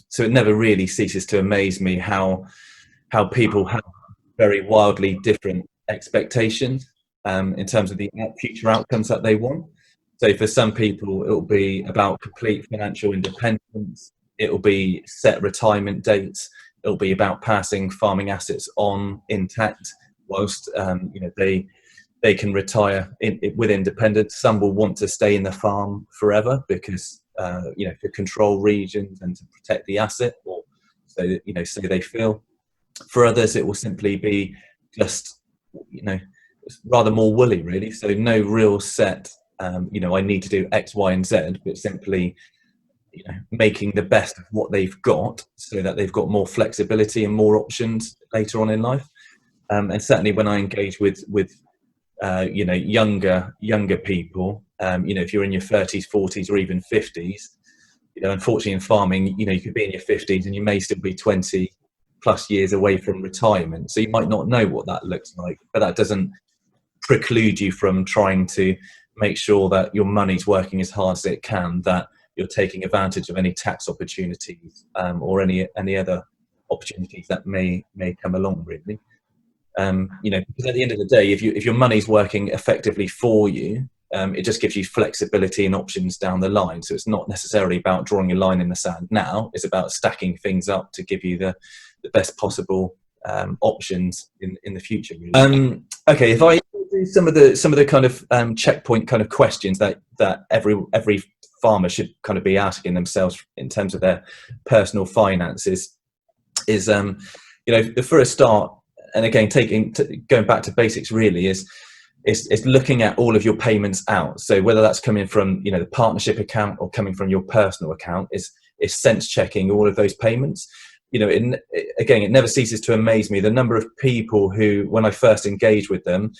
So it never really ceases to amaze me how people have very wildly different expectations in terms of the future outcomes that they want. So for some people, it'll be about complete financial independence. It'll be set retirement dates. It'll be about passing farming assets on intact, whilst they can retire with independence. Some will want to stay in the farm forever because for control regions and to protect the asset, or so they feel. For others, it will simply be just rather more woolly, really. So no real set. I need to do X, Y, and Z, but simply making the best of what they've got, so that they've got more flexibility and more options later on in life. And certainly when I engage with younger people, if you're in your 30s, 40s, or even 50s, unfortunately in farming, you could be in your 50s and you may still be 20 plus years away from retirement. So you might not know what that looks like, but that doesn't preclude you from trying to make sure that your money's working as hard as it can, that you're taking advantage of any tax opportunities or any other opportunities that may come along, really. Because at the end of the day, if your money's working effectively for you, it just gives you flexibility and options down the line. So it's not necessarily about drawing a line in the sand now. It's about stacking things up to give you the best possible options in the future, really. Okay, if I do some of the kind of checkpoint kind of questions that every farmer should kind of be asking themselves in terms of their personal finances is, for a start, and again, going back to basics, really is looking at all of your payments out. So whether that's coming from the partnership account or coming from your personal account, is sense checking all of those payments. It never ceases to amaze me the number of people who, when I first engage with them,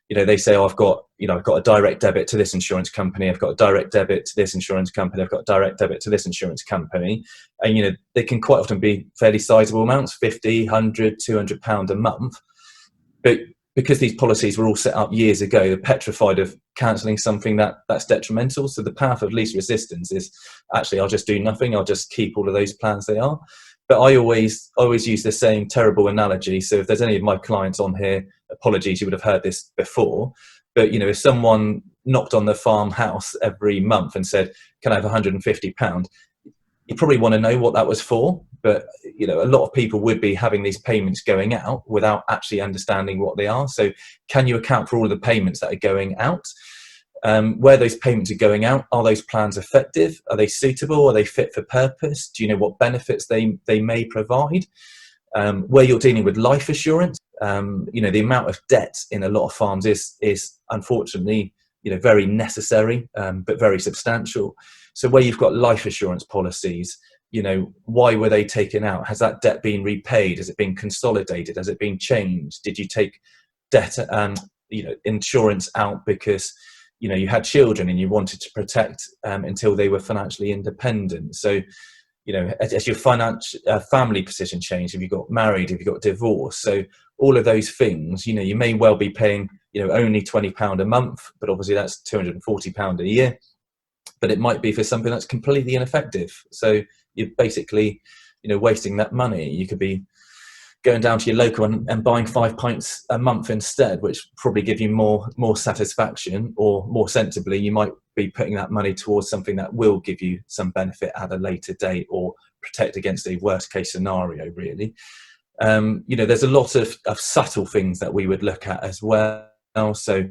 they say, "Oh, I've got a direct debit to this insurance company. I've got a direct debit to this insurance company. I've got a direct debit to this insurance company." And, they can quite often be fairly sizable amounts, 50, 100, 200 pound a month. But because these policies were all set up years ago, they're petrified of cancelling something that's detrimental. So the path of least resistance is actually, I'll just do nothing. I'll just keep all of those plans they are. But I always use the same terrible analogy. So if there's any of my clients on here, apologies, you would have heard this before. But, if someone knocked on the farmhouse every month and said, "Can I have £150?" You probably want to know what that was for. But, a lot of people would be having these payments going out without actually understanding what they are. So can you account for all of the payments that are going out? Where those payments are going out, are those plans effective? Are they suitable? Are they fit for purpose? Do you know what benefits they may provide? Where you're dealing with life assurance, the amount of debt in a lot of farms is unfortunately, very necessary, but very substantial. So where you've got life assurance policies, why were they taken out? Has that debt been repaid? Has it been consolidated? Has it been changed? Did you take debt, insurance out because you had children and you wanted to protect until they were financially independent? So, as your family position changed, have you got married, have you got divorced? So all of those things, you may well be paying, only £20 a month, but obviously that's £240 a year. But it might be for something that's completely ineffective. So you're basically, wasting that money. You could be going down to your local and buying 5 pints a month instead, which probably give you more satisfaction, or more sensibly, you might be putting that money towards something that will give you some benefit at a later date or protect against a worst case scenario, really. There's a lot of subtle things that we would look at as well. So,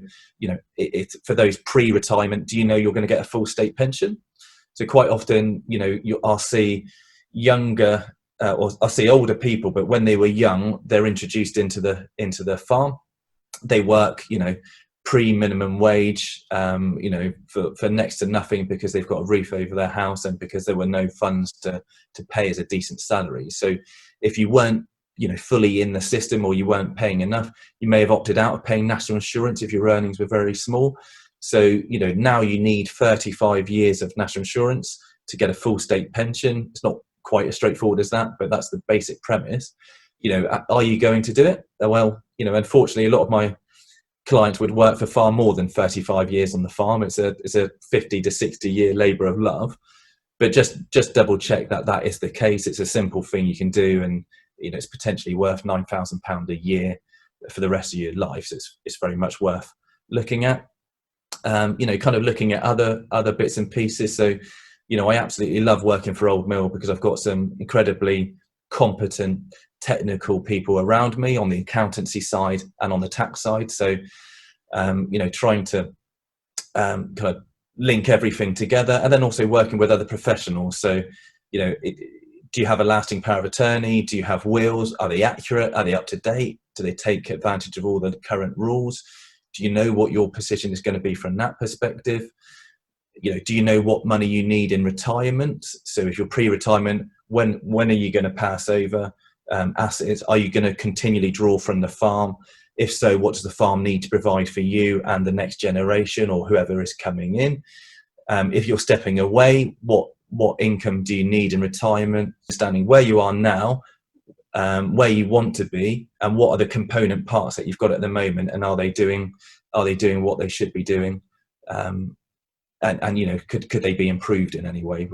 it's for those pre-retirement, do you know you're going to get a full state pension? So quite often, I'll see younger or I see older people, but when they were young, they're introduced into the farm. They work, pre-minimum wage, for next to nothing, because they've got a roof over their house and because there were no funds to pay as a decent salary. So if you weren't, fully in the system, or you weren't paying enough, you may have opted out of paying national insurance if your earnings were very small. So, now you need 35 years of national insurance to get a full state pension. It's not quite as straightforward as that, but that's the basic premise. Are you going to do it? Well, unfortunately, a lot of my clients would work for far more than 35 years on the farm. It's a 50 to 60 year labour of love. but just double check that that is the case. It's a simple thing you can do, and it's potentially worth £9,000 a year for the rest of your life. So it's very much worth looking at. Kind of looking at other bits and pieces. So, I absolutely love working for Old Mill because I've got some incredibly competent technical people around me on the accountancy side and on the tax side. So, trying to kind of link everything together, and then also working with other professionals. So, do you have a lasting power of attorney? Do you have wills? Are they accurate? Are they up to date? Do they take advantage of all the current rules? Do you know what your position is going to be from that perspective? Do you know what money you need in retirement? So if you're pre-retirement, when are you going to pass over assets? Are you going to continually draw from the farm? If so, what does the farm need to provide for you and the next generation or whoever is coming in? If you're stepping away, what income do you need in retirement? Understanding where you are now, where you want to be, and what are the component parts that you've got at the moment, and are they doing what they should be doing? And could they be improved in any way?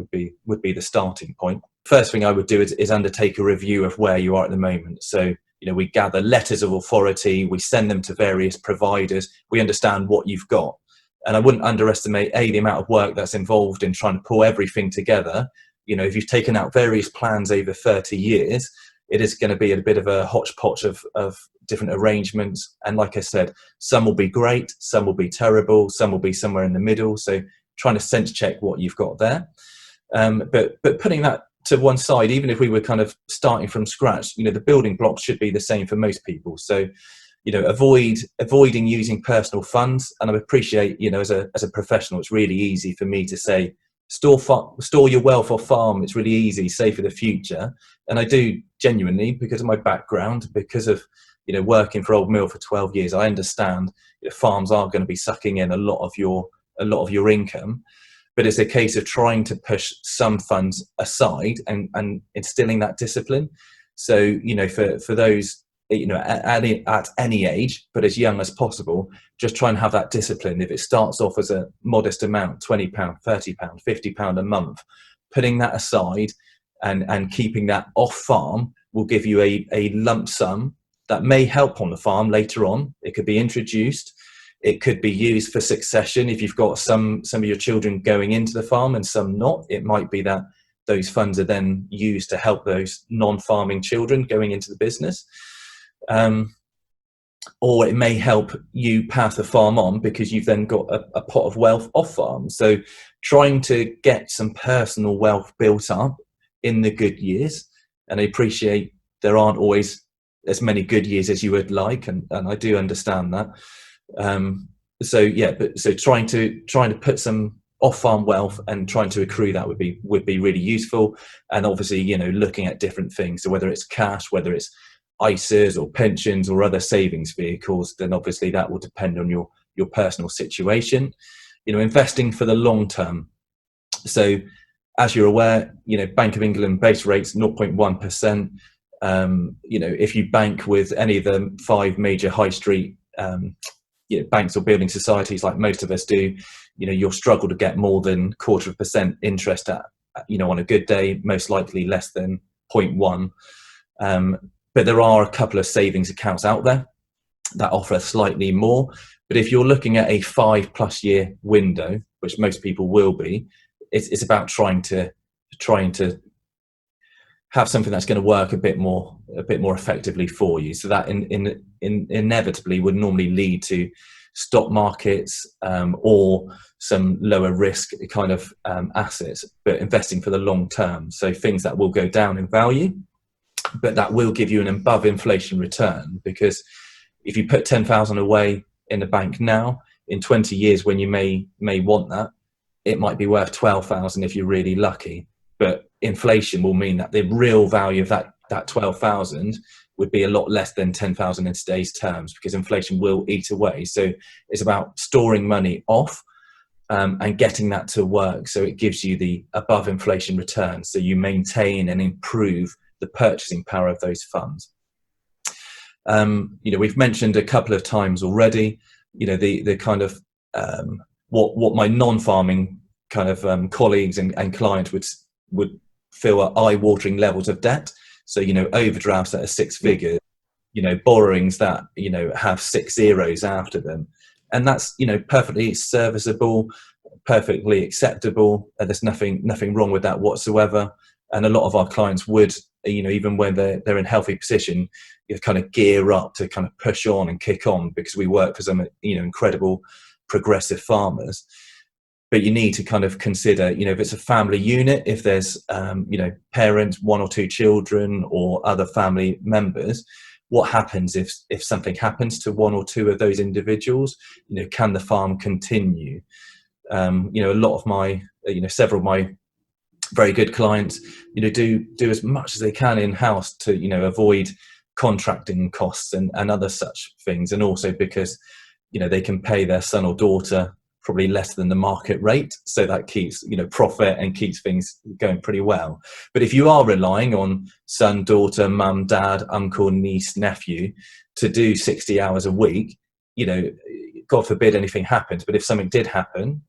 Would be the starting point. First thing I would do is undertake a review of where you are at the moment. So we gather letters of authority, we send them to various providers, we understand what you've got. And I wouldn't underestimate the amount of work that's involved in trying to pull everything together. If you've taken out various plans over 30 years, it is going to be a bit of a hodgepodge of different arrangements. And like I said, some will be great, some will be terrible, some will be somewhere in the middle. So trying to sense check what you've got there. But putting that to one side, even if we were kind of starting from scratch, the building blocks should be the same for most people. So, avoiding using personal funds. And I appreciate, as a professional, it's really easy for me to say, store your wealth off farm. It's really easy, save for the future. And I do genuinely, because of my background, because of working for Old Mill for 12 years, I understand farms are going to be sucking in a lot of your income. But it's a case of trying to push some funds aside and instilling that discipline. So for those at any age, but as young as possible, just try and have that discipline. If it starts off as a modest amount, £20, £30, £50 a month, putting that aside and keeping that off farm will give you a lump sum that may help on the farm later on. It could be introduced. It could be used for succession. If you've got some of your children going into the farm and some not, it might be that those funds are then used to help those non-farming children going into the business. Or it may help you pass the farm on because you've then got a pot of wealth off farm. So trying to get some personal wealth built up in the good years. And I appreciate there aren't always as many good years as you would like, and I do understand that. So trying to put some off-farm wealth and trying to accrue that would be really useful. And obviously, looking at different things. So whether it's cash, whether it's ISAs or pensions or other savings vehicles, then obviously that will depend on your personal situation. Investing for the long term. So as you're aware, Bank of England base rates 0.1%. If you bank with any of the 5 major high street banks or building societies, like most of us do, you'll struggle to get more than 0.25% interest at on a good day, most likely less than 0.1. But there are a couple of savings accounts out there that offer slightly more. But if you're looking at a 5+ year window, which most people will be, it's about trying to have something that's going to work a bit more effectively for you. So that inevitably would normally lead to stock markets or some lower risk kind of assets, but investing for the long term. So things that will go down in value, but that will give you an above inflation return. Because if you put 10,000 away in the bank now, in 20 years when you may want that, it might be worth 12,000 if you're really lucky. But inflation will mean that the real value of that 12,000 would be a lot less than 10,000 in today's terms, because inflation will eat away. So it's about storing money off and getting that to work, so it gives you the above inflation return. So you maintain and improve the purchasing power of those funds. We've mentioned a couple of times already, the kind of what my non-farming kind of colleagues and clients would feel at eye-watering levels of debt. So, overdrafts that are six figures, borrowings that, have 6 zeros after them. And that's, perfectly serviceable, perfectly acceptable. And there's nothing wrong with that whatsoever. And a lot of our clients would, even when they're in healthy position, kind of gear up to kind of push on and kick on, because we work for some, incredible progressive farmers. But you need to kind of consider, if it's a family unit, if there's, parents, 1 or 2 children or other family members, what happens if something happens to 1 or 2 of those individuals? Can the farm continue? A lot of my, several of my very good clients, do as much as they can in-house to, avoid contracting costs and other such things. And also because, they can pay their son or daughter probably less than the market rate. So that keeps, profit and keeps things going pretty well. But if you are relying on son, daughter, mum, dad, uncle, niece, nephew to do 60 hours a week, God forbid anything happens. But if something did happen,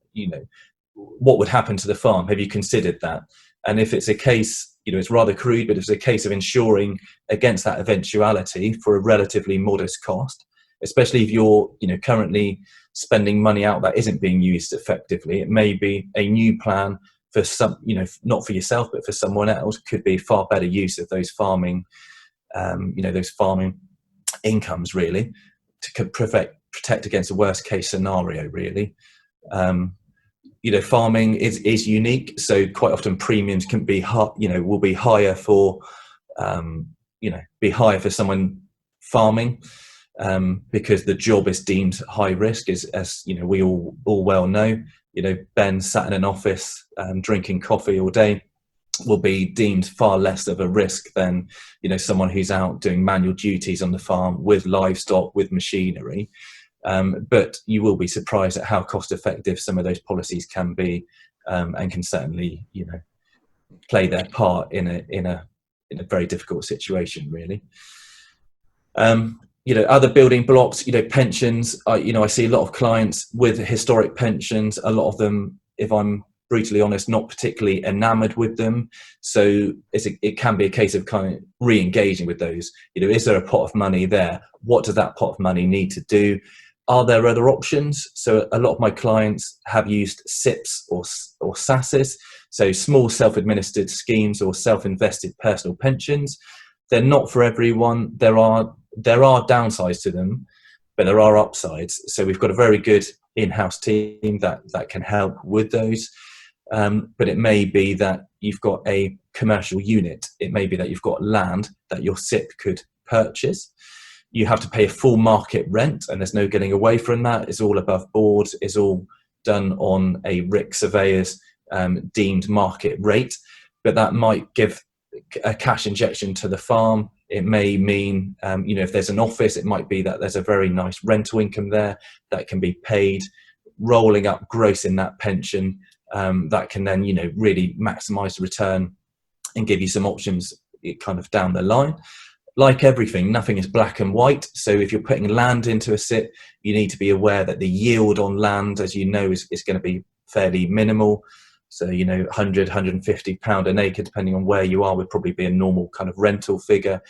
what would happen to the farm? Have you considered that? And if it's a case, it's rather crude, but if it's a case of insuring against that eventuality for a relatively modest cost, especially if you're, currently spending money out that isn't being used effectively, it may be a new plan for some, not for yourself, but for someone else, could be far better use of those farming, those farming incomes, really, to protect against the worst case scenario, really. Farming is unique, so quite often premiums can be will be higher for be higher for someone farming, because the job is deemed high risk, as we all well know. Ben sat in an office drinking coffee all day will be deemed far less of a risk than someone who's out doing manual duties on the farm with livestock, with machinery. But you will be surprised at how cost effective some of those policies can be, and can certainly play their part in a very difficult situation, really. Other building blocks, pensions. I see a lot of clients with historic pensions. A lot of them, if I'm brutally honest, not particularly enamored with them. So it can be a case of kind of re-engaging with those. Is there a pot of money there? What does that pot of money need to do? Are there other options? So a lot of my clients have used SIPs or SASs, so small self-administered schemes or self-invested personal pensions. They're not for everyone. There are downsides to them, but there are upsides. So we've got a very good in-house team that can help with those. But it may be that you've got a commercial unit. It may be that you've got land that your SIP could purchase. You have to pay a full market rent, and there's no getting away from that. It's all above board. It's all done on a RIC surveyor's deemed market rate. But that might give a cash injection to the farm. It may mean, if there's an office, it might be that there's a very nice rental income there that can be paid, rolling up gross in that pension, that can then, really maximise the return and give you some options kind of down the line. Like everything, nothing is black and white. So if you're putting land into a SIP, you need to be aware that the yield on land, as you know, is going to be fairly minimal. So, 100, 150 pound an acre, depending on where you are, would probably be a normal kind of rental figure.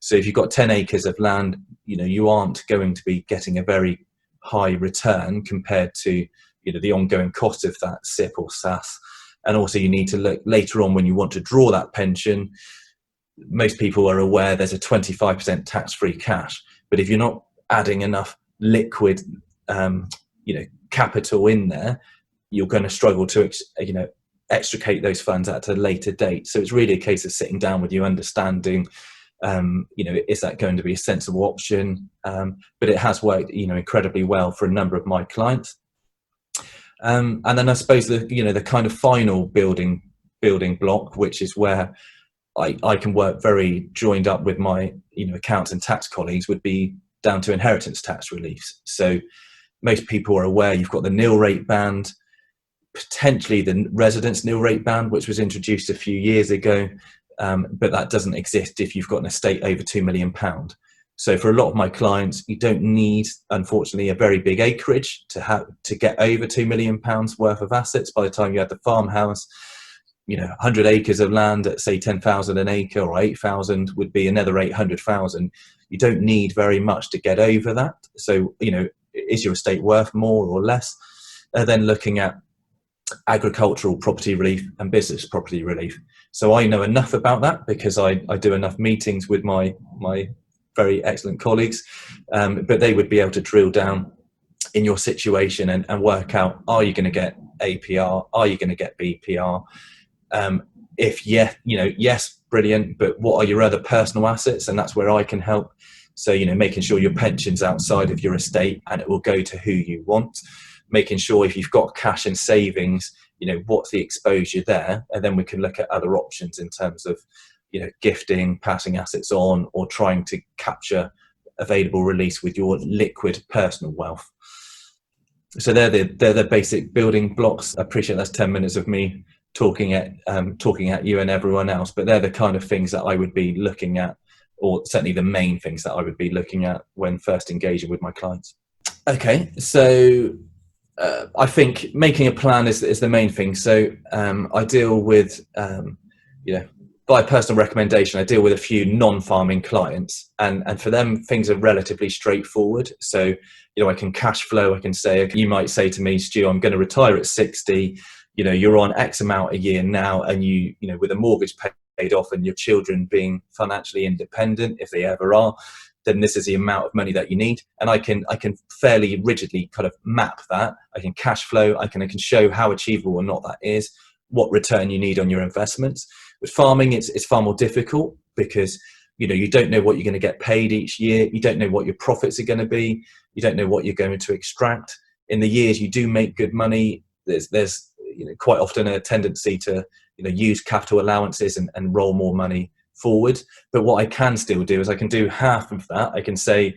So if you've got 10 acres of land, you aren't going to be getting a very high return compared to, the ongoing cost of that SIP or SAS. And also you need to look later on when you want to draw that pension. Most people are aware there's a 25% tax-free cash, but if you're not adding enough liquid, capital in there, you're going to struggle to, extricate those funds at a later date. So it's really a case of sitting down with you, understanding, is that going to be a sensible option? But it has worked, incredibly well for a number of my clients. And then I suppose the kind of final building block, which is where I can work very joined up with my, accounts and tax colleagues, would be down to inheritance tax reliefs. So most people are aware you've got the nil rate band, potentially the residence nil rate band, which was introduced a few years ago, but that doesn't exist if you've got an estate over £2 million. So for a lot of my clients, you don't need, unfortunately, a very big acreage to get over £2 million worth of assets. By the time you had the farmhouse, 100 acres of land at say 10,000 an acre, or 8,000 would be another 800,000. You don't need very much to get over that. So, is your estate worth more or less? Then looking at agricultural property relief and business property relief. So I know enough about that because I do enough meetings with my very excellent colleagues, but they would be able to drill down in your situation and work out, are you going to get APR? Are you going to get BPR? If yes, brilliant, but what are your other personal assets? And that's where I can help. So, making sure your pension's outside of your estate and it will go to who you want. Making sure if you've got cash and savings, what's the exposure there? And then we can look at other options in terms of, gifting, passing assets on, or trying to capture available release with your liquid personal wealth. So they're the basic building blocks. I appreciate that's 10 minutes of me talking at you and everyone else, but they're the kind of things that I would be looking at, or certainly the main things that I would be looking at when first engaging with my clients. Okay, so I think making a plan is the main thing. So I deal with, by personal recommendation, I deal with a few non-farming clients, and for them things are relatively straightforward. So I can cash flow. I can say, you might say to me, Stu, I'm going to retire at 60. You're on X amount a year now, and you with a mortgage paid off and your children being financially independent, if they ever are, then this is the amount of money that you need. And I can fairly rigidly kind of map that. I can cash flow. I can show how achievable or not that is, what return you need on your investments. With farming, it's far more difficult because you don't know what you're going to get paid each year. You don't know what your profits are going to be. You don't know what you're going to extract. In the years you do make good money, there's quite often a tendency to use capital allowances and roll more money forward. But what I can still do is I can do half of that. I can say,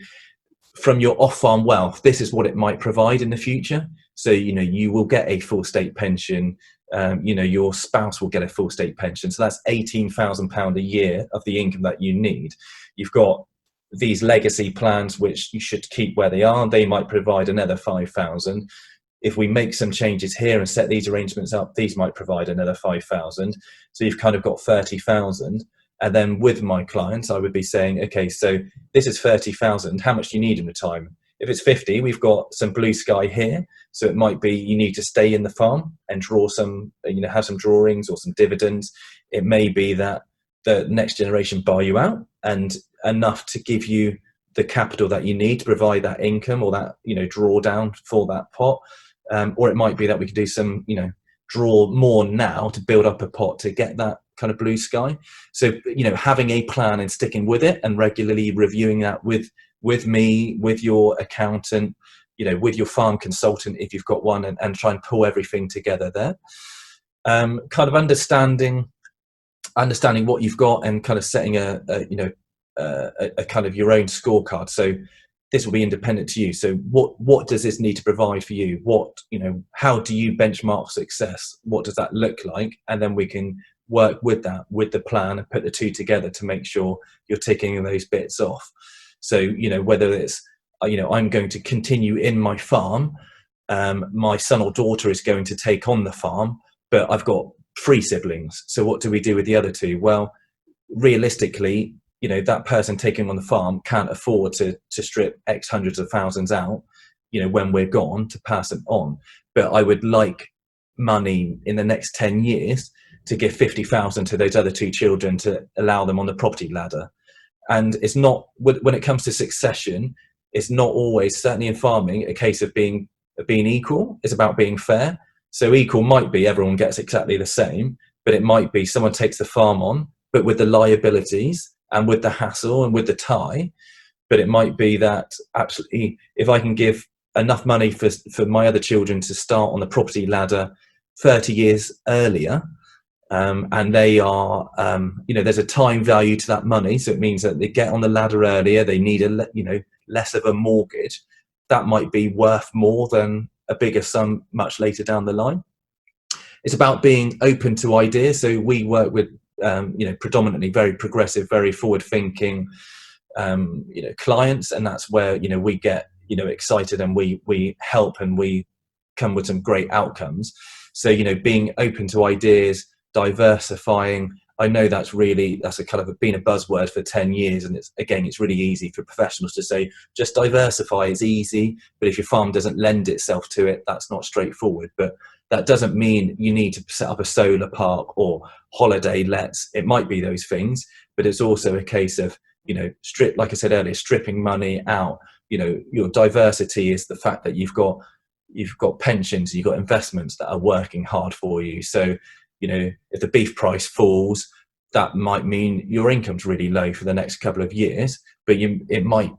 from your off-farm wealth, this is what it might provide in the future. So you will get a full state pension. Your spouse will get a full state pension. So that's £18,000 a year of the income that you need. You've got these legacy plans which you should keep where they are. They might provide another 5,000. If we make some changes here and set these arrangements up, these might provide another 5,000. So you've kind of got 30,000. And then with my clients, I would be saying, okay, so this is 30,000. How much do you need in retirement? If it's 50, we've got some blue sky here. So it might be you need to stay in the farm and draw some, have some drawings or some dividends. It may be that the next generation buy you out and enough to give you the capital that you need to provide that income or that, drawdown for that pot. Or it might be that we could do some, draw more now to build up a pot to get that kind of blue sky. So, having a plan and sticking with it and regularly reviewing that with me, with your accountant, with your farm consultant, if you've got one, and try and pull everything together there. Kind of understanding what you've got and kind of setting a kind of your own scorecard. So this will be independent to you. So what does this need to provide for you? How do you benchmark success? What does that look like? And then we can work with that, with the plan, and put the two together to make sure you're ticking those bits off. So, whether it's, I'm going to continue in my farm, my son or daughter is going to take on the farm, but I've got 3 siblings. So what do we do with the other 2? Well, realistically, that person taking on the farm can't afford to strip X hundreds of thousands out, when we're gone, to pass it on. But I would like money in the next 10 years to give 50,000 to those other 2 children to allow them on the property ladder. And it's not, when it comes to succession, it's not always, certainly in farming, a case of being equal. It's about being fair. So equal might be everyone gets exactly the same, but it might be someone takes the farm on, but with the liabilities and with the hassle and with the tie. But it might be that actually, if I can give enough money for my other children to start on the property ladder 30 years earlier, and they are, there's a time value to that money. So it means that they get on the ladder earlier, they need less of a mortgage. That might be worth more than a bigger sum much later down the line. It's about being open to ideas. So we work with, predominantly very progressive, very forward thinking, clients, and that's where we get excited, and we help, and we come with some great outcomes. So being open to ideas, diversifying. I know that's a kind of been a buzzword for 10 years, and it's really easy for professionals to say just diversify. It's easy, but if your farm doesn't lend itself to it, that's not straightforward. But that doesn't mean you need to set up a solar park or holiday lets. It might be those things, but it's also a case of like I said earlier, stripping money out. Your diversity is the fact that you've got pensions, you've got investments that are working hard for you. So if the beef price falls, that might mean your income's really low for the next couple of years, but it might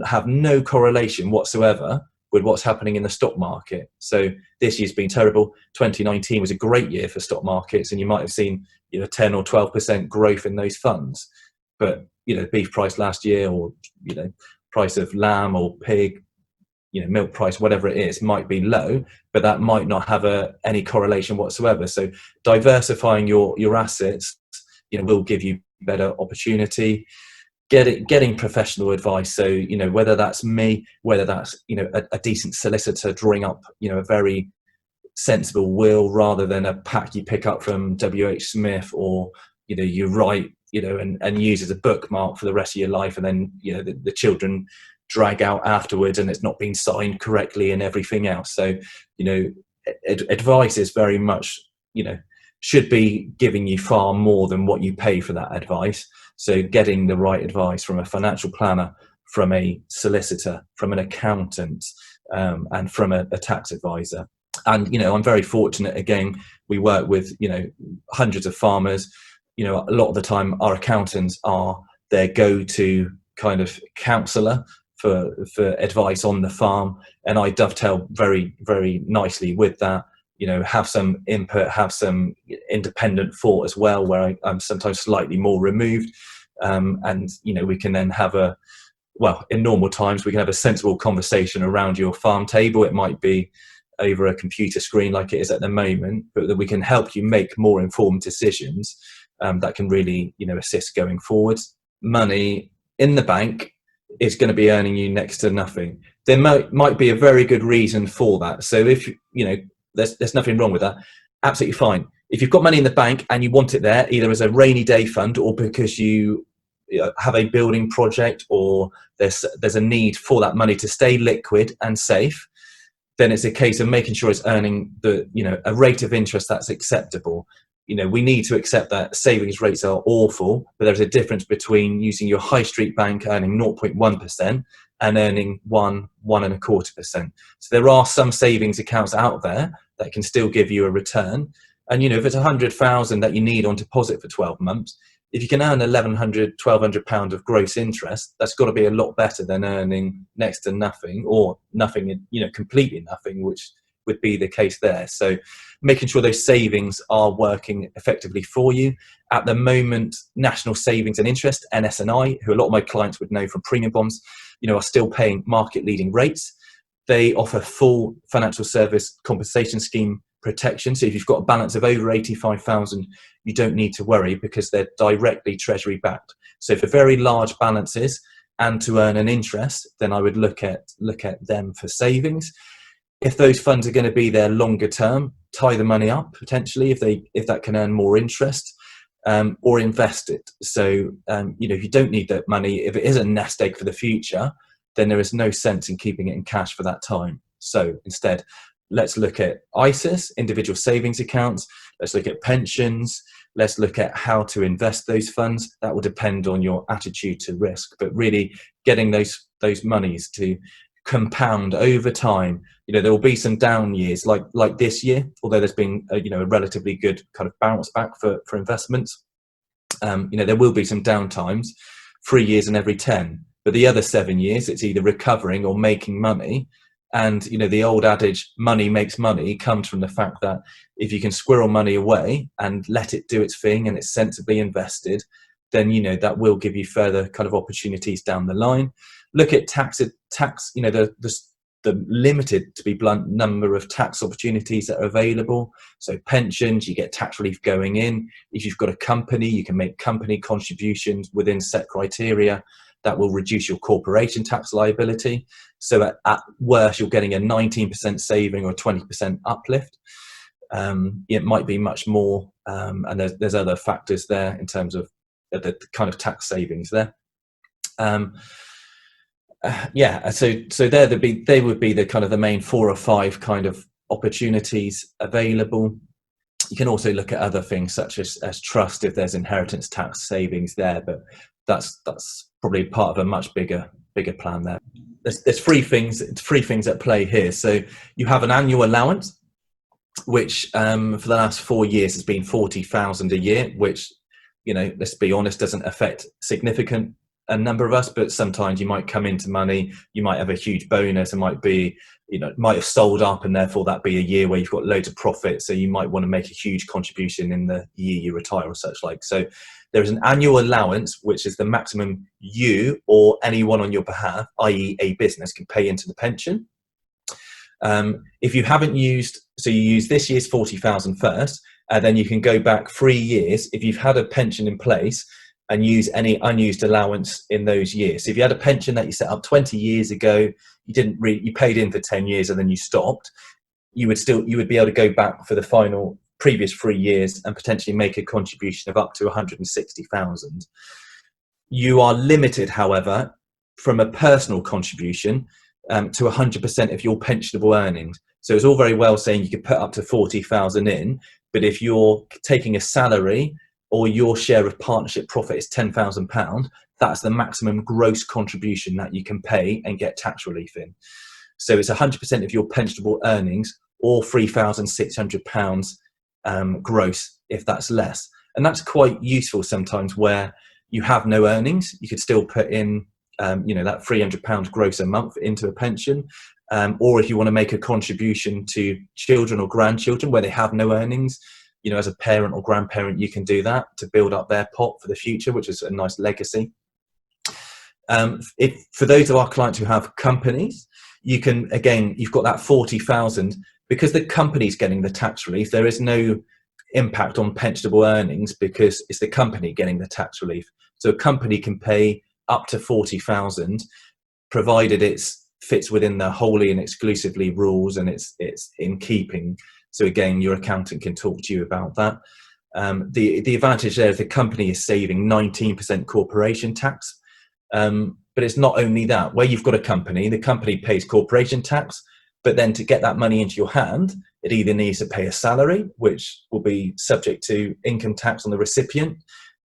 have no correlation whatsoever with what's happening in the stock market. So this year's been terrible. 2019 was a great year for stock markets, and you might have seen 10 or 12% growth in those funds. But beef price last year, or price of lamb or pig, milk price, whatever it is, might be low, but that might not have any correlation whatsoever. So diversifying your assets, will give you better opportunity. Getting professional advice. So whether that's me, whether that's a decent solicitor drawing up a very sensible will, rather than a pack you pick up from WH Smith, or you write and use as a bookmark for the rest of your life, and then the children drag out afterwards and it's not been signed correctly and everything else. So advice is very much should be giving you far more than what you pay for that advice. So getting the right advice from a financial planner, from a solicitor, from an accountant, and from a tax advisor. And I'm very fortunate. Again, we work with hundreds of farmers. A lot of the time our accountants are their go-to kind of counsellor for advice on the farm, and I dovetail very, very nicely with that. Have some input, have some independent thought as well, where I'm sometimes slightly more removed, and we can then have in normal times we can have a sensible conversation around your farm table. It might be over a computer screen like it is at the moment, but that we can help you make more informed decisions that can really assist going forwards. Money in the bank is going to be earning you next to nothing. There might be a very good reason for that. So if there's nothing wrong with that, absolutely fine. If you've got money in the bank and you want it there, either as a rainy day fund, or because you have a building project, or there's a need for that money to stay liquid and safe, then it's a case of making sure it's earning a rate of interest that's acceptable. We need to accept that savings rates are awful, but there's a difference between using your high street bank earning 0.1% and earning 1.25%. So there are some savings accounts out there that can still give you a return. And if it's 100,000 that you need on deposit for 12 months, if you can earn £1,100 of gross interest, that's got to be a lot better than earning next to nothing, or nothing, completely nothing, which would be the case there. So making sure those savings are working effectively for you. At the moment, National Savings and Interest, NS&I, who a lot of my clients would know from premium bonds, are still paying market leading rates. They offer full financial service compensation scheme protection. So if you've got a balance of over 85,000, you don't need to worry, because they're directly treasury backed. So for very large balances and to earn an interest, then I would look at them for savings. If those funds are going to be there longer term, tie the money up potentially if that can earn more interest, or invest it. So if you don't need that money, if it is a nest egg for the future, then there is no sense in keeping it in cash for that time. So instead, let's look at ISAs, individual savings accounts. Let's look at pensions. Let's look at how to invest those funds. That will depend on your attitude to risk, but really getting those monies to compound over time. There will be some down years like this year, although there's been a relatively good kind of bounce back for investments. There will be some down times, 3 years in every 10, but the other 7 years it's either recovering or making money. And the old adage, money makes money, comes from the fact that if you can squirrel money away and let it do its thing and it's sensibly invested, then that will give you further kind of opportunities down the line. Look at tax, the limited, to be blunt, number of tax opportunities that are available. So pensions, you get tax relief going in. If you've got a company, you can make company contributions within set criteria. that will reduce your corporation tax liability. So at worst, you're getting a 19% saving or a 20% uplift. It might be much more, and there's other factors there in terms of the kind of tax savings there. So they would be the kind of the main 4 or 5 kind of opportunities available. You can also look at other things such as trust if there's inheritance tax savings there, but that's probably part of a much bigger plan there. There's three things at play here. So you have an annual allowance, which for the last 4 years has been 40,000 a year, which, let's be honest, doesn't affect significant a number of us, but sometimes you might come into money, you might have a huge bonus, it might be, might have sold up, and therefore that be a year where you've got loads of profit, so you might want to make a huge contribution in the year you retire or such like. So there is an annual allowance, which is the maximum you or anyone on your behalf, i.e. a business, can pay into the pension. If you haven't used, so you use this year's 40,000 first, and then you can go back 3 years if you've had a pension in place and use any unused allowance in those years. So if you had a pension that you set up 20 years ago, you paid in for 10 years and then you stopped, you would be able to go back for the previous 3 years and potentially make a contribution of up to 160,000. You are limited, however, from a personal contribution to 100% of your pensionable earnings. So it's all very well saying you could put up to 40,000 in, but if you're taking a salary or your share of partnership profit is £10,000, that's the maximum gross contribution that you can pay and get tax relief in. So it's 100% of your pensionable earnings, or £3,600 gross if that's less. And that's quite useful sometimes where you have no earnings. You could still put in that £300 gross a month into a pension. Or if you want to make a contribution to children or grandchildren where they have no earnings, as a parent or grandparent, you can do that to build up their pot for the future, which is a nice legacy. For those of our clients who have companies, you've got that 40,000, because the company's getting the tax relief. There is no impact on pensionable earnings because it's the company getting the tax relief. So a company can pay up to 40,000, provided it fits within the wholly and exclusively rules and it's in keeping. So again, your accountant can talk to you about that. The advantage there is the company is saving 19% corporation tax. But it's not only that. Where you've got a company, the company pays corporation tax, but then to get that money into your hand, it either needs to pay a salary, which will be subject to income tax on the recipient.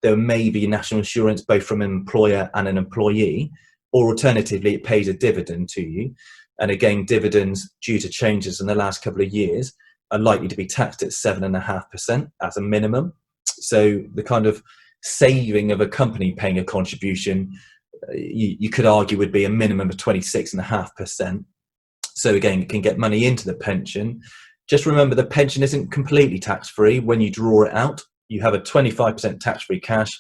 There may be national insurance both from an employer and an employee, or alternatively, it pays a dividend to you. And again, dividends, due to changes in the last couple of years, are likely to be taxed at 7.5% as a minimum. So the kind of saving of a company paying a contribution, you could argue would be a minimum of 26.5%. So again, you can get money into the pension. Just remember, the pension isn't completely tax-free. When you draw it out, you have a 25% tax-free cash.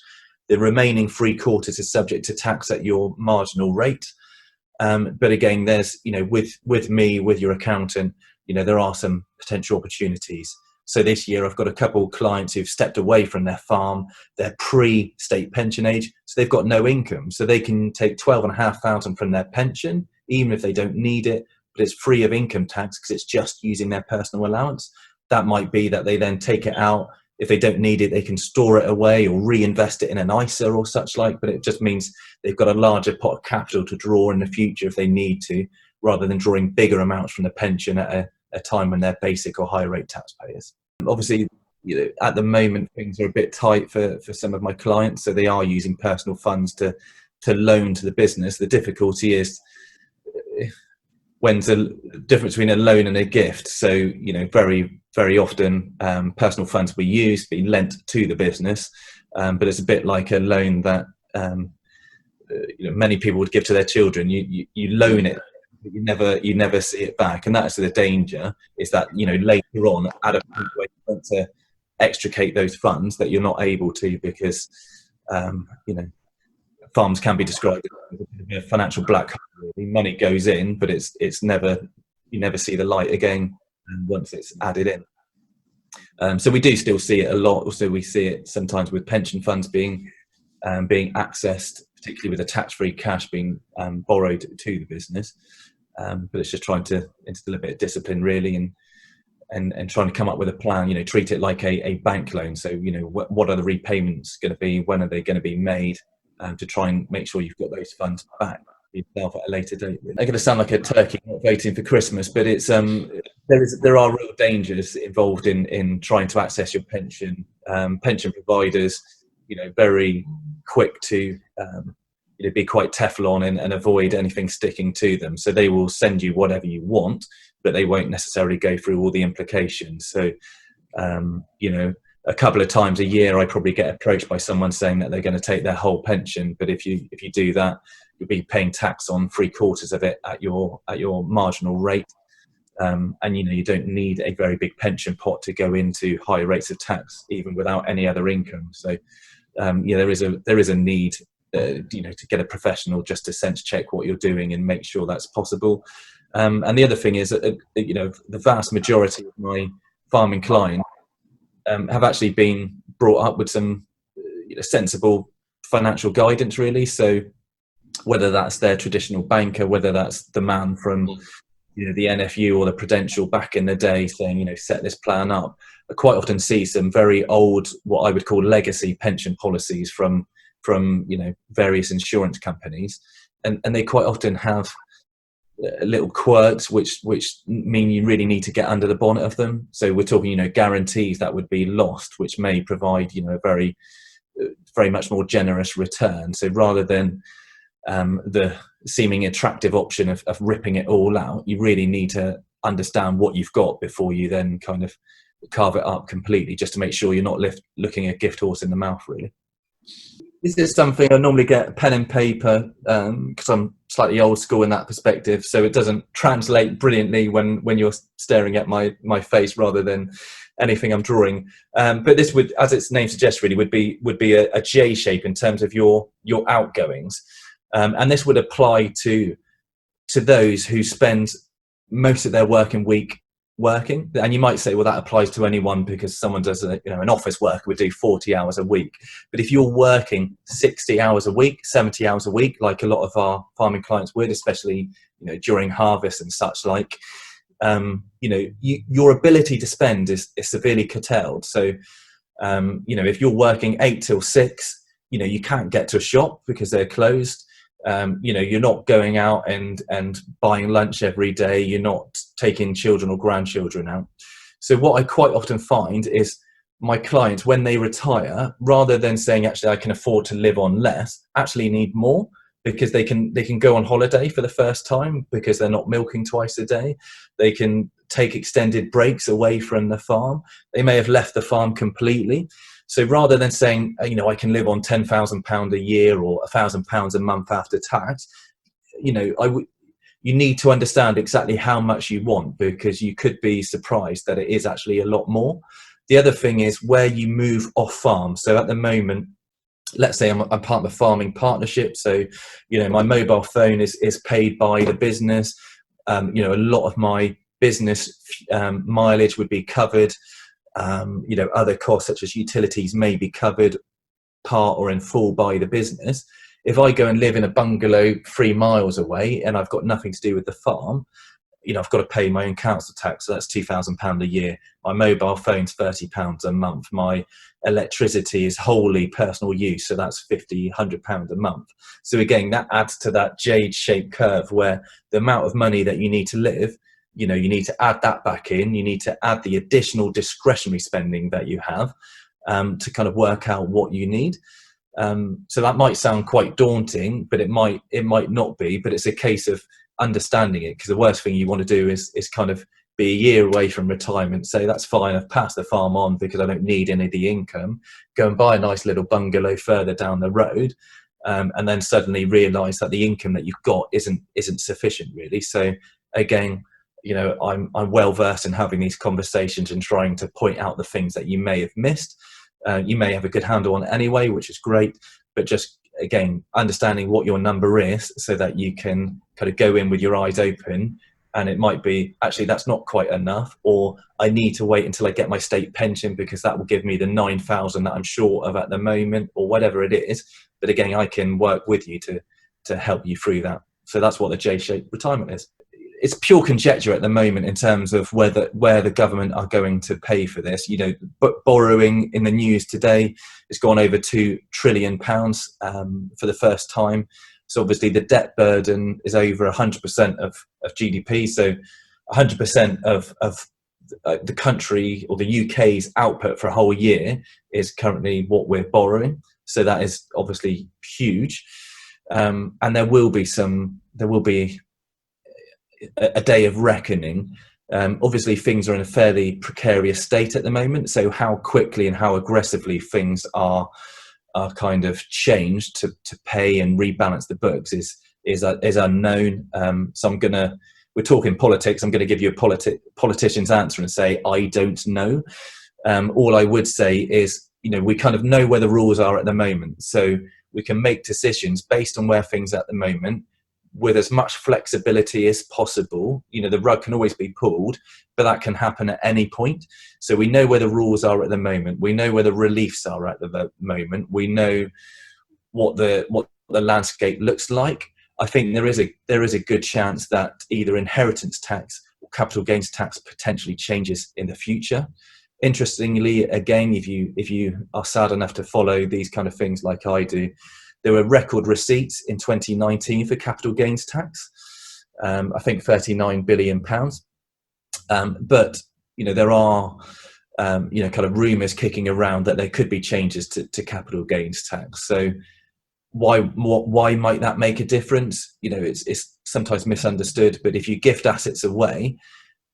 The remaining 3/4 is subject to tax at your marginal rate. But again, there's, with me, with your accountant, there are some potential opportunities. So this year I've got a couple of clients who've stepped away from their farm. They're pre-state pension age, so they've got no income. So they can take 12,500 from their pension, even if they don't need it, but it's free of income tax because it's just using their personal allowance. That might be that they then take it out. If they don't need it, they can store it away or reinvest it in an ISA or such like, but it just means they've got a larger pot of capital to draw in the future if they need to, rather than drawing bigger amounts from the pension at a time when they're basic or higher rate taxpayers. Obviously, at the moment, things are a bit tight for some of my clients, so they are using personal funds to loan to the business. The difficulty is when's the difference between a loan and a gift. So, very, very often personal funds be used, be lent to the business, but it's a bit like a loan that many people would give to their children. You loan it, but you never see it back, and that's the danger. Is that later on, at a point where you want to extricate those funds, that you're not able to because farms can be described as a financial black hole. Money goes in, but it's you never see the light again once it's added in. So we do still see it a lot. Also, we see it sometimes with pension funds being accessed particularly with the tax-free cash being borrowed to the business. But it's just trying to instill a bit of discipline, really, and trying to come up with a plan. Treat it like a bank loan. So what are the repayments going to be? When are they going to be made? To try and make sure you've got those funds back yourself at a later date. Really. I'm going to sound like a turkey not waiting for Christmas, but it's there are real dangers involved in trying to access your pension. Pension providers, very quick to be quite Teflon and avoid anything sticking to them. So they will send you whatever you want, but they won't necessarily go through all the implications. So a couple of times a year I probably get approached by someone saying that they're going to take their whole pension, but if you do that, you'll be paying tax on 3/4 of it at your marginal rate. And you don't need a very big pension pot to go into high rates of tax even without any other income. So there is a need to get a professional just to sense check what you're doing and make sure that's possible. And the other thing is that the vast majority of my farming clients have actually been brought up with some sensible financial guidance, really. So whether that's their traditional banker, whether that's the man from the NFU or the Prudential back in the day saying, set this plan up, I quite often see some very old, what I would call legacy pension policies from various insurance companies, and they quite often have little quirks which mean you really need to get under the bonnet of them. So we're talking guarantees that would be lost, which may provide a very much more generous return. So rather than the seeming attractive option of ripping it all out, you really need to understand what you've got before you then kind of carve it up completely, just to make sure you're not looking a gift horse in the mouth, really. This is something I normally get pen and paper because I'm slightly old school in that perspective, so it doesn't translate brilliantly when you're staring at my face rather than anything I'm drawing. But this would, as its name suggests, really would be a J shape in terms of your outgoings, and this would apply to those who spend most of their working week working. And you might say, well, that applies to anyone because someone does an office worker would do 40 hours a week. But if you're working 60 hours a week, 70 hours a week, like a lot of our farming clients would, especially during harvest and such like, your ability to spend is severely curtailed. So if you're working 8 till 6, you can't get to a shop because they're closed. You're not going out and buying lunch every day. You're not taking children or grandchildren out. So what I quite often find is my clients, when they retire, rather than saying, actually, I can afford to live on less, actually need more, because they can go on holiday for the first time because they're not milking twice a day. They can take extended breaks away from the farm. They may have left the farm completely. So rather than saying, I can live on £10,000 a year or £1,000 a month after tax, you need to understand exactly how much you want, because you could be surprised that it is actually a lot more. The other thing is where you move off farm. So at the moment, let's say I'm part of a farming partnership. So, my mobile phone is paid by the business. A lot of my business mileage would be covered. Other costs such as utilities may be covered part or in full by the business. If I go and live in a bungalow 3 miles away and I've got nothing to do with the farm, I've got to pay my own council tax, so that's £2,000 a year. My mobile phone's £30 a month. My electricity is wholly personal use, so that's £50-100 a month. So again, that adds to that jade-shaped curve where the amount of money that you need to live, you need to add that back in. You need to add the additional discretionary spending that you have to kind of work out what you need. So that might sound quite daunting, but it might not be. But it's a case of understanding it, because the worst thing you want to do is kind of be a year away from retirement, say that's fine, I've passed the farm on because I don't need any of the income, go and buy a nice little bungalow further down the road, and then suddenly realise that the income that you've got isn't sufficient, really. So again, I'm well versed in having these conversations and trying to point out the things that you may have missed. You may have a good handle on it anyway, which is great, but just again, understanding what your number is so that you can kind of go in with your eyes open and it might be actually that's not quite enough, or I need to wait until I get my state pension because that will give me the 9,000 that I'm short of at the moment, or whatever it is. But again, I can work with you to help you through that. So that's what the J-shaped retirement is. It's pure conjecture at the moment in terms of where the government are going to pay for this. But borrowing in the news today has gone over £2 trillion for the first time. So obviously the debt burden is over 100% of GDP. So 100% of the country or the UK's output for a whole year is currently what we're borrowing. So that is obviously huge. And there will be a day of reckoning. Obviously things are in a fairly precarious state at the moment, so how quickly and how aggressively things are kind of changed to pay and rebalance the books is unknown. So we're talking politics, I'm going to give you a politician's answer and say I don't know. All I would say is, we kind of know where the rules are at the moment, so we can make decisions based on where things are at the moment, with as much flexibility as possible. The rug can always be pulled, but that can happen at any point. So we know where the rules are at the moment. We know where the reliefs are at the moment. We know what the landscape looks like. I think there is a good chance that either inheritance tax or capital gains tax potentially changes in the future. Interestingly, again, if you are sad enough to follow these kind of things like I do, there were record receipts in 2019 for capital gains tax. I think £39 billion. But there are kind of rumours kicking around that there could be changes to capital gains tax. So why might that make a difference? It's sometimes misunderstood. But if you gift assets away,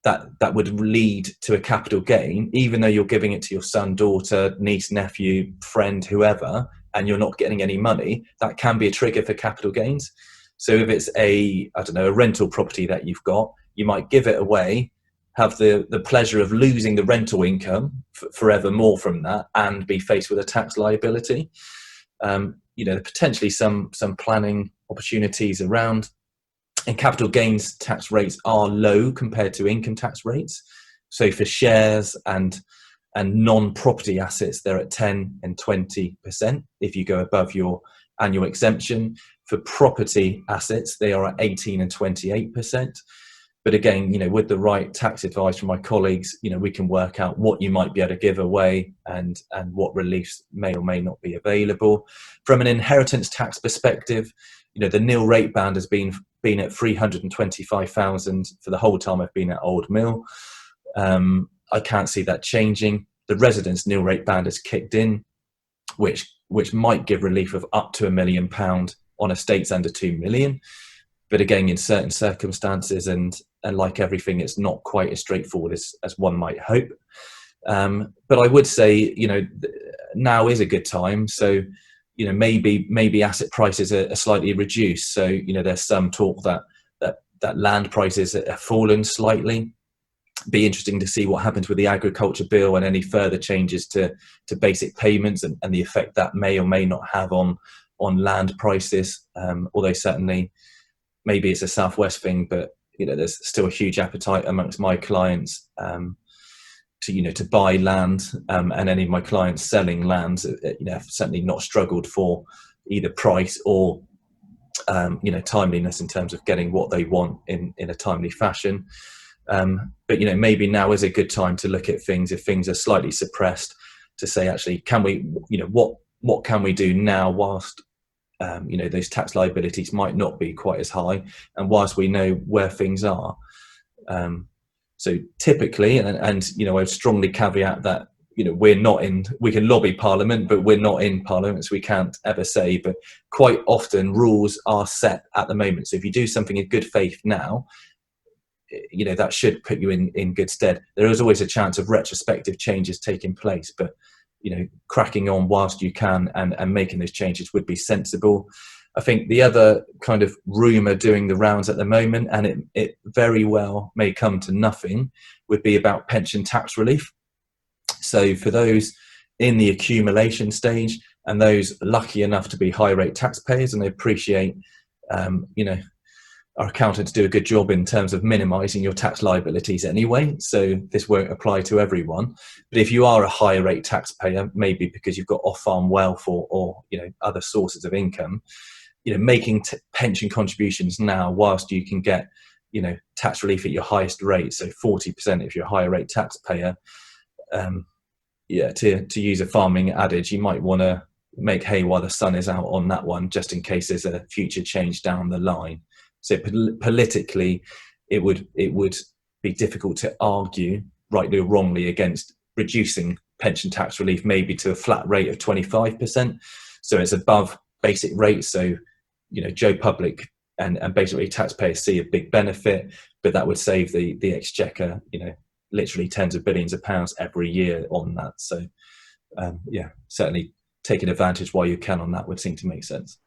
that would lead to a capital gain, even though you're giving it to your son, daughter, niece, nephew, friend, whoever, and you're not getting any money. That can be a trigger for capital gains. So if it's a rental property that you've got, you might give it away, have the pleasure of losing the rental income forevermore from that, and be faced with a tax liability. Potentially some planning opportunities around. And capital gains tax rates are low compared to income tax rates. So for shares and non-property assets, they're at 10 and 20% if you go above your annual exemption. For property assets, they are at 18 and 28%. But again, with the right tax advice from my colleagues, we can work out what you might be able to give away and what reliefs may or may not be available. From an inheritance tax perspective, the nil rate band has been at 325,000 for the whole time I've been at Old Mill. I can't see that changing. The residence nil rate band has kicked in, which might give relief of up to £1 million on estates under 2 million. But again, in certain circumstances, and like everything, it's not quite as straightforward as one might hope. But I would say, now is a good time. So, maybe asset prices are slightly reduced. So, there's some talk that land prices have fallen slightly. Be interesting to see what happens with the agriculture bill and any further changes to basic payments and the effect that may or may not have on land prices. Although certainly, maybe it's a Southwest thing, but there's still a huge appetite amongst my clients to buy land, and any of my clients selling land have certainly not struggled for either price or timeliness in terms of getting what they want in a timely fashion. But maybe now is a good time to look at things if things are slightly suppressed, to say actually, can we what can we do now whilst those tax liabilities might not be quite as high, and whilst we know where things are. So typically, and I would strongly caveat that we can lobby Parliament, but we're not in Parliament, so we can't ever say. But quite often rules are set at the moment. So if you do something in good faith now, that should put you in good stead. There is always a chance of retrospective changes taking place, but cracking on whilst you can and making those changes would be sensible. I think the other kind of rumour doing the rounds at the moment, and it very well may come to nothing, would be about pension tax relief. So for those in the accumulation stage and those lucky enough to be high rate taxpayers, and I appreciate our accountants do a good job in terms of minimizing your tax liabilities anyway, so this won't apply to everyone. But if you are a higher rate taxpayer, maybe because you've got off-farm wealth or other sources of income, making pension contributions now whilst you can get tax relief at your highest rate, so 40% if you're a higher rate taxpayer. To use a farming adage, you might want to make hay while the sun is out on that one, just in case there's a future change down the line. So politically, it would be difficult to argue, rightly or wrongly, against reducing pension tax relief maybe to a flat rate of 25%. So it's above basic rate. So, Joe Public and basically taxpayers see a big benefit, but that would save the exchequer, literally tens of billions of pounds every year on that. So, certainly taking advantage while you can on that would seem to make sense.